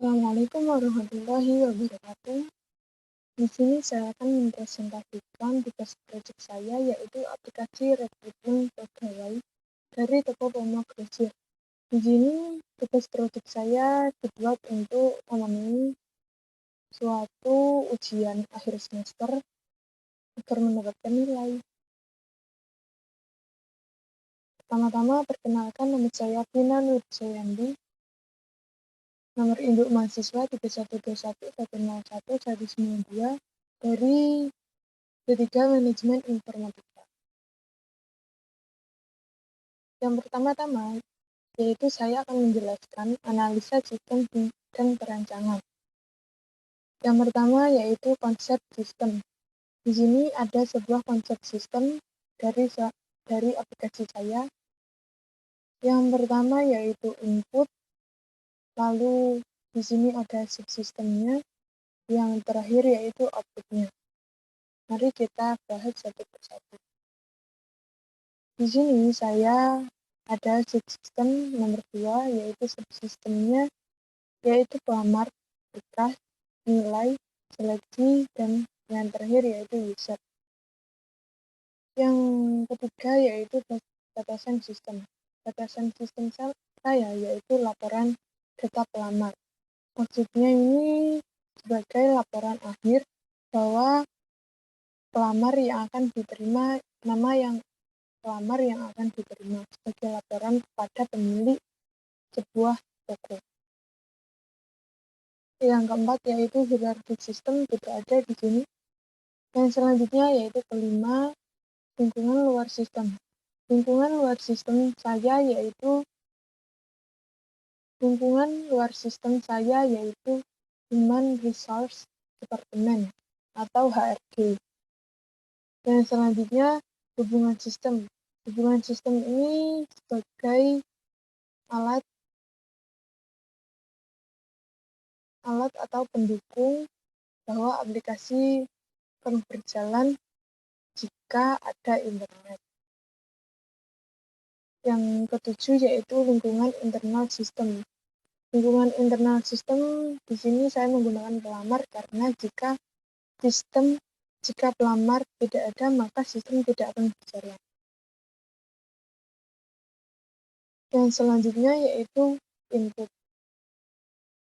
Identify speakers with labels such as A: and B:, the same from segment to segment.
A: Assalamualaikum warahmatullahi wabarakatuh. Di sini saya akan mempresentasikan tugas proyek saya, yaitu aplikasi rekrutmen pegawai dari toko Pomo Grosir. Di sini tugas proyek saya dibuat untuk memenuhi suatu ujian akhir semester agar mendapatkan nilai. Pertama-tama perkenalkan, nama saya Vina Nurjayandi, nomor induk mahasiswa 3121101192 dari ketiga manajemen informatika. Yang pertama-tama, yaitu saya akan menjelaskan analisa sistem dan perancangan. Yang pertama yaitu konsep sistem. Di sini ada sebuah konsep sistem dari aplikasi saya. Yang pertama yaitu input, lalu di sini ada subsistemnya, yang terakhir yaitu outputnya. Mari kita bahas satu persatu. Di sini saya ada subsistem nomor 2, yaitu subsistemnya yaitu pelamar, berkas, nilai, seleksi, dan yang terakhir yaitu user. Yang ketiga yaitu batasan sistem. Batasan sistem saya yaitu laporan data pelamar. Maksudnya ini sebagai laporan akhir bahwa pelamar yang akan diterima, nama yang pelamar yang akan diterima sebagai laporan kepada pemilik sebuah toko. Yang keempat yaitu hierarki sistem tidak ada di sini. Yang selanjutnya yaitu kelima, lingkungan luar sistem. Lingkungan luar sistem saya yaitu Human Resource Department atau HRD. Yang selanjutnya hubungan sistem. Hubungan sistem ini sebagai alat atau pendukung bahwa aplikasi akan berjalan jika ada internet. Yang ketujuh yaitu lingkungan internal sistem. Lingkungan internal sistem di sini saya menggunakan pelamar karena jika pelamar tidak ada maka sistem tidak akan berjalan. Yang selanjutnya yaitu input.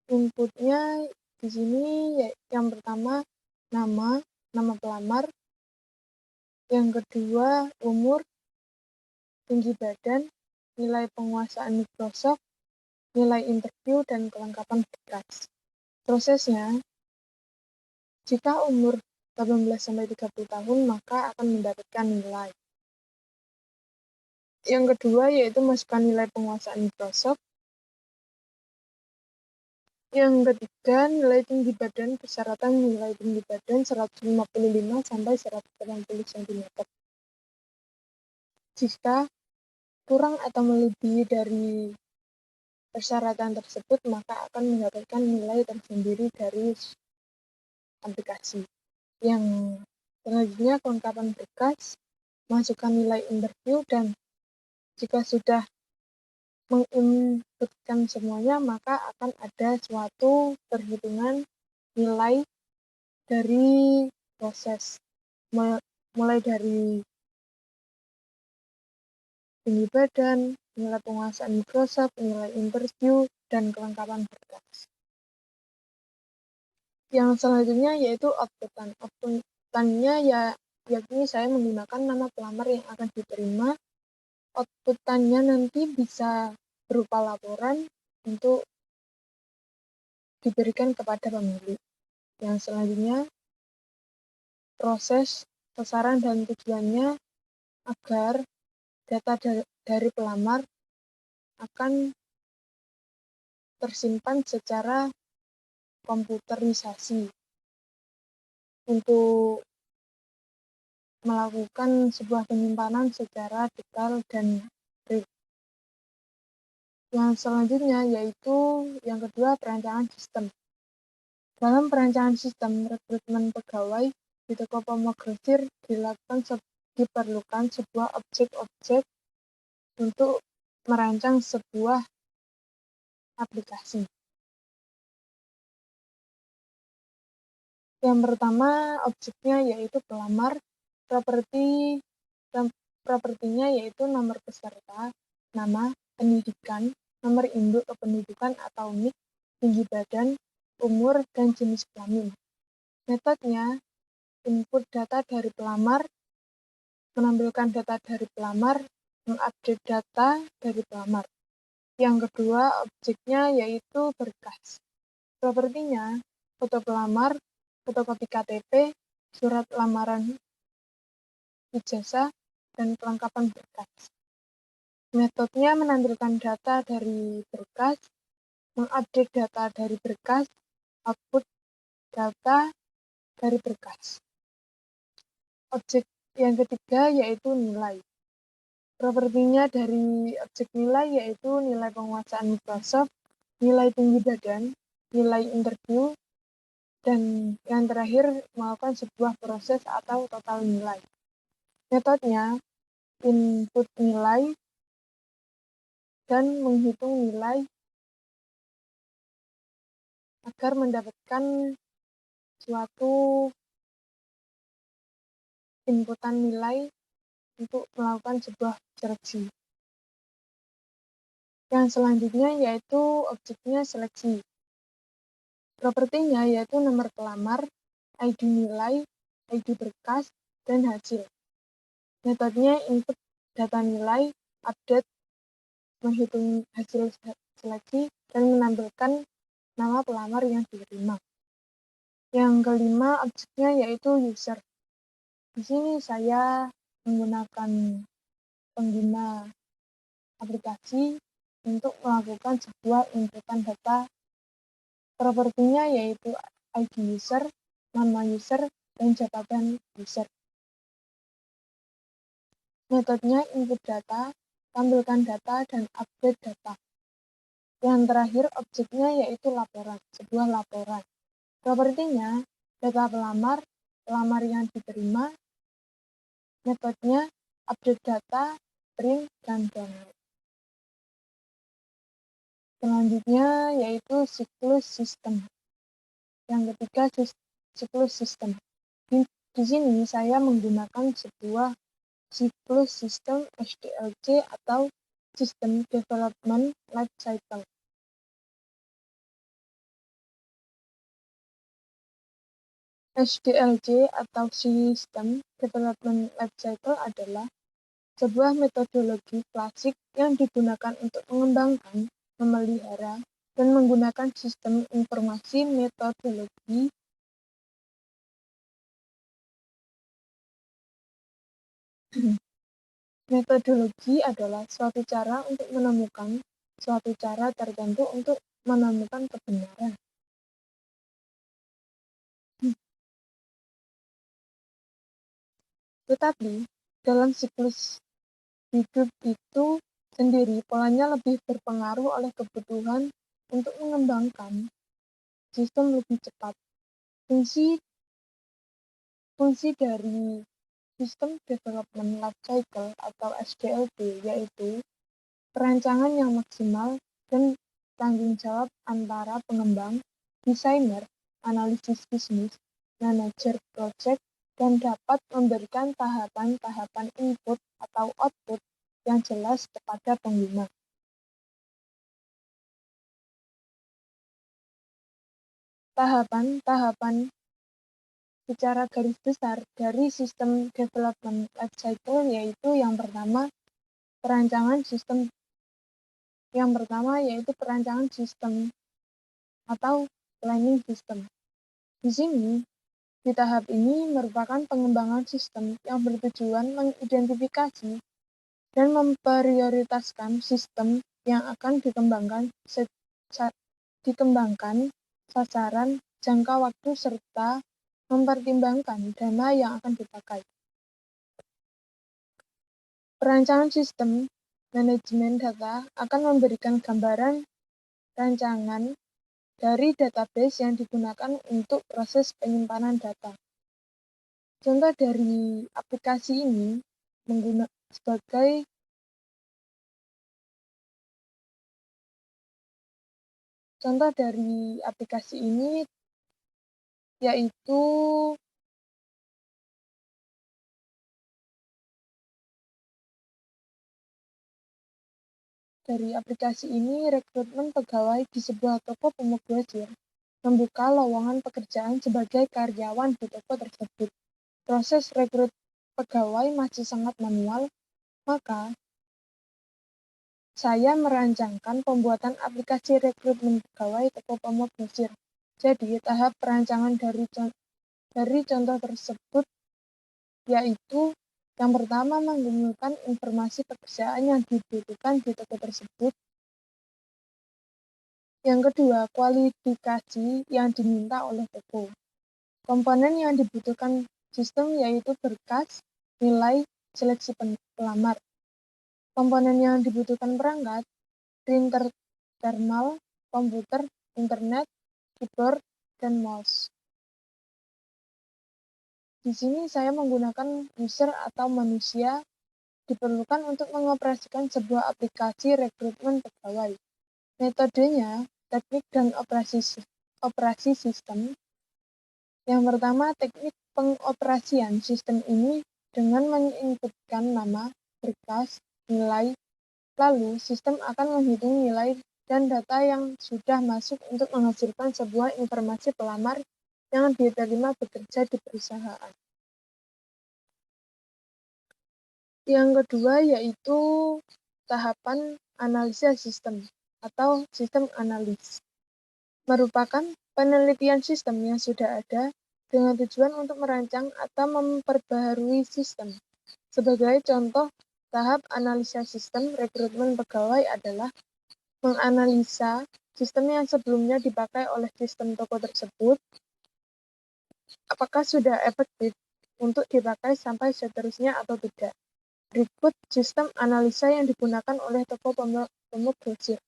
A: Inputnya di sini yang pertama nama pelamar, yang kedua umur, tinggi badan, nilai penguasaan Microsoft, nilai interview, dan kelengkapan berkas. Prosesnya, jika umur 18-30 tahun maka akan mendapatkan nilai. Yang kedua yaitu masukkan nilai penguasaan Microsoft. Yang ketiga nilai tinggi badan, persyaratan nilai tinggi badan 155 sampai 180 cm. Jika kurang atau melebihi dari persyaratan tersebut maka akan mendapatkan nilai tersendiri dari aplikasi. Yang selanjutnya kelengkapan berkas, masukkan nilai interview, dan jika sudah menginputkan semuanya maka akan ada suatu perhitungan nilai dari proses mulai dari tinggi badan, nilai penguasaan Microsoft, nilai interview, dan kelengkapan berkas. Yang selanjutnya yaitu outputan. Outputannya yakni saya menggunakan nama pelamar yang akan diterima. Outputannya nanti bisa berupa laporan untuk diberikan kepada pemilik. Yang selanjutnya proses sasaran dan tujuannya agar data dari pelamar akan tersimpan secara komputerisasi untuk melakukan sebuah penyimpanan secara detail dan real. Yang selanjutnya yaitu yang kedua perancangan sistem. Dalam perancangan sistem rekrutmen pegawai di toko Pomo Grosir diperlukan sebuah objek-objek untuk merancang sebuah aplikasi. Yang pertama, objeknya yaitu pelamar, properti propertinya yaitu nomor peserta, nama, pendidikan, nomor induk kependudukan atau NIK, tinggi badan, umur, dan jenis kelamin. Metodenya, input data dari pelamar, menampilkan data dari pelamar, mengupdate data dari pelamar. Yang kedua, objeknya yaitu berkas. Propertinya, foto pelamar, fotokopi KTP, surat lamaran ijazah, dan kelengkapan berkas. Metodenya menampilkan data dari berkas, mengupdate data dari berkas, output data dari berkas. Objek yang ketiga yaitu nilai. Propertinya dari objek nilai yaitu nilai penguasaan Microsoft, nilai tinggi badan, nilai interview, dan yang terakhir melakukan sebuah proses atau total nilai. Metodenya input nilai dan menghitung nilai agar mendapatkan suatu inputan nilai untuk melakukan sebuah seleksi. Yang selanjutnya yaitu objeknya seleksi. Propertinya yaitu nomor pelamar, ID nilai, ID berkas, dan hasil. Metodenya input data nilai, update, menghitung hasil seleksi, dan menampilkan nama pelamar yang diterima. Yang kelima objeknya yaitu user. Di sini saya menggunakan pengguna aplikasi untuk melakukan sebuah inputan data. Propertinya yaitu ID user, nama user, dan jabatan user. Metodenya input data, tampilkan data, dan update data. Yang terakhir objeknya yaitu laporan, sebuah laporan. Propertinya data pelamar, pelamar yang diterima. Metodenya update data, print, dan download. Selanjutnya yaitu siklus sistem. Yang ketiga siklus sistem. Di sini saya menggunakan sebuah siklus sistem SDLC atau System Development Life Cycle. SDLC atau System Development Life Cycle adalah sebuah metodologi klasik yang digunakan untuk mengembangkan, memelihara, dan menggunakan sistem informasi metodologi Metodologi adalah suatu cara untuk menemukan suatu cara tertentu untuk menemukan kebenaran. Tetapi, dalam siklus hidup itu sendiri, polanya lebih berpengaruh oleh kebutuhan untuk mengembangkan sistem lebih cepat. Fungsi dari System Development Life Cycle atau SDLC yaitu perancangan yang maksimal dan tanggung jawab antara pengembang, desainer, analisis bisnis, manajer proyek, dan dapat memberikan tahapan-tahapan input atau output yang jelas kepada pengguna. Tahapan-tahapan secara garis besar dari sistem development life cycle yaitu yang pertama perancangan sistem atau planning system. Di sini, di tahap ini merupakan pengembangan sistem yang bertujuan mengidentifikasi dan memprioritaskan sistem yang akan dikembangkan sasaran, jangka waktu, serta mempertimbangkan dana yang akan dipakai. Perancangan sistem manajemen data akan memberikan gambaran rancangan dari database yang digunakan untuk proses penyimpanan data. Contoh dari aplikasi ini yaitu dari aplikasi ini rekrutmen pegawai di sebuah toko pemogrosir membuka lowongan pekerjaan sebagai karyawan di toko tersebut. Proses rekrut pegawai masih sangat manual, maka saya merancangkan pembuatan aplikasi rekrutmen pegawai toko pemogrosir. Jadi, tahap perancangan dari contoh tersebut yaitu yang pertama mengumpulkan informasi pekerjaan yang dibutuhkan di toko tersebut. Yang kedua, kualifikasi yang diminta oleh toko. Komponen yang dibutuhkan sistem yaitu berkas, nilai, seleksi pelamar. Komponen yang dibutuhkan perangkat, printer thermal, komputer, internet, keyboard, dan mouse. Di sini saya menggunakan user atau manusia diperlukan untuk mengoperasikan sebuah aplikasi rekrutmen pegawai. Metodenya, teknik dan operasi sistem. Yang pertama, teknik pengoperasian sistem ini dengan menginputkan nama, berkas, nilai, lalu sistem akan menghitung nilai dan data yang sudah masuk untuk menghasilkan sebuah informasi pelamar yang diterima bekerja di perusahaan. Yang kedua yaitu tahapan analisa sistem atau sistem analis. Merupakan penelitian sistem yang sudah ada dengan tujuan untuk merancang atau memperbaharui sistem. Sebagai contoh, tahap analisa sistem rekrutmen pegawai adalah menganalisa sistem yang sebelumnya dipakai oleh sistem toko tersebut, apakah sudah efektif untuk dipakai sampai seterusnya atau tidak. Berikut sistem analisa yang digunakan oleh toko pemogrosir.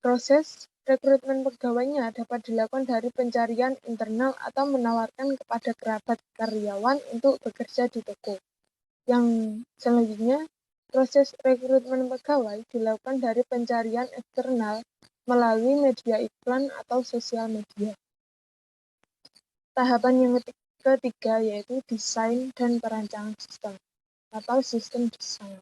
A: Proses rekrutmen pegawainya dapat dilakukan dari pencarian internal atau menawarkan kepada kerabat karyawan untuk bekerja di toko. Yang selanjutnya, proses rekrutmen pegawai dilakukan dari pencarian eksternal melalui media iklan atau sosial media. Tahapan yang ketiga yaitu desain dan perancangan sistem atau sistem desain.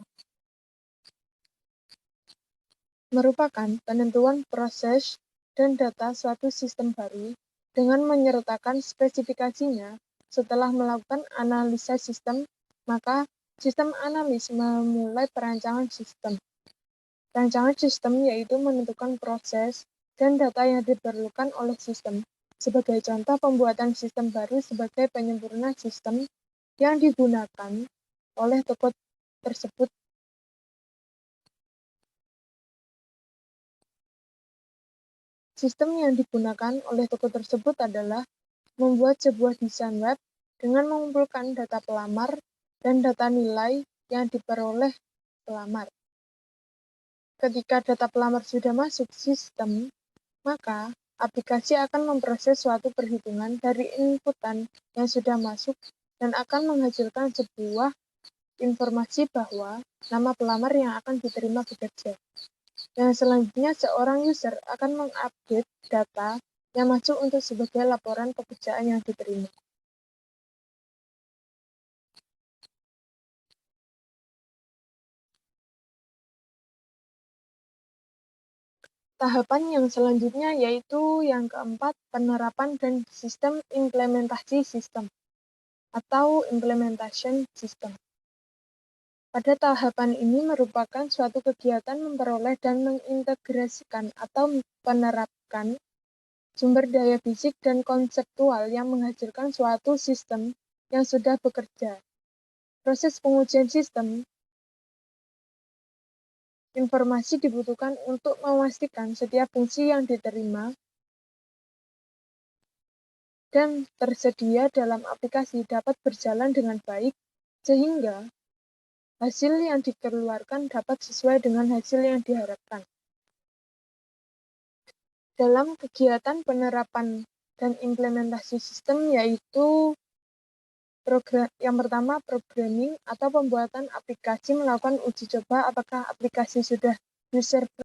A: Merupakan penentuan proses dan data suatu sistem baru dengan menyertakan spesifikasinya. Setelah melakukan analisa sistem, maka sistem analis memulai perancangan sistem. Rancangan sistem yaitu menentukan proses dan data yang diperlukan oleh sistem. Sebagai contoh pembuatan sistem baru sebagai penyempurna sistem yang digunakan oleh toko tersebut. Sistem yang digunakan oleh toko tersebut adalah membuat sebuah desain web dengan mengumpulkan data pelamar dan data nilai yang diperoleh pelamar. Ketika data pelamar sudah masuk sistem, maka aplikasi akan memproses suatu perhitungan dari inputan yang sudah masuk dan akan menghasilkan sebuah informasi bahwa nama pelamar yang akan diterima bekerja. Yang selanjutnya, seorang user akan mengupdate data yang masuk untuk sebagai laporan pekerjaan yang diterima. Tahapan yang selanjutnya yaitu yang keempat, penerapan dan sistem implementasi sistem atau implementation system. Pada tahapan ini merupakan suatu kegiatan memperoleh dan mengintegrasikan atau menerapkan sumber daya fisik dan konseptual yang menghasilkan suatu sistem yang sudah bekerja. Proses pengujian sistem informasi dibutuhkan untuk memastikan setiap fungsi yang diterima dan tersedia dalam aplikasi dapat berjalan dengan baik, sehingga hasil yang dikeluarkan dapat sesuai dengan hasil yang diharapkan. Dalam kegiatan penerapan dan implementasi sistem yaitu yang pertama, programming atau pembuatan aplikasi, melakukan uji coba apakah aplikasi sudah user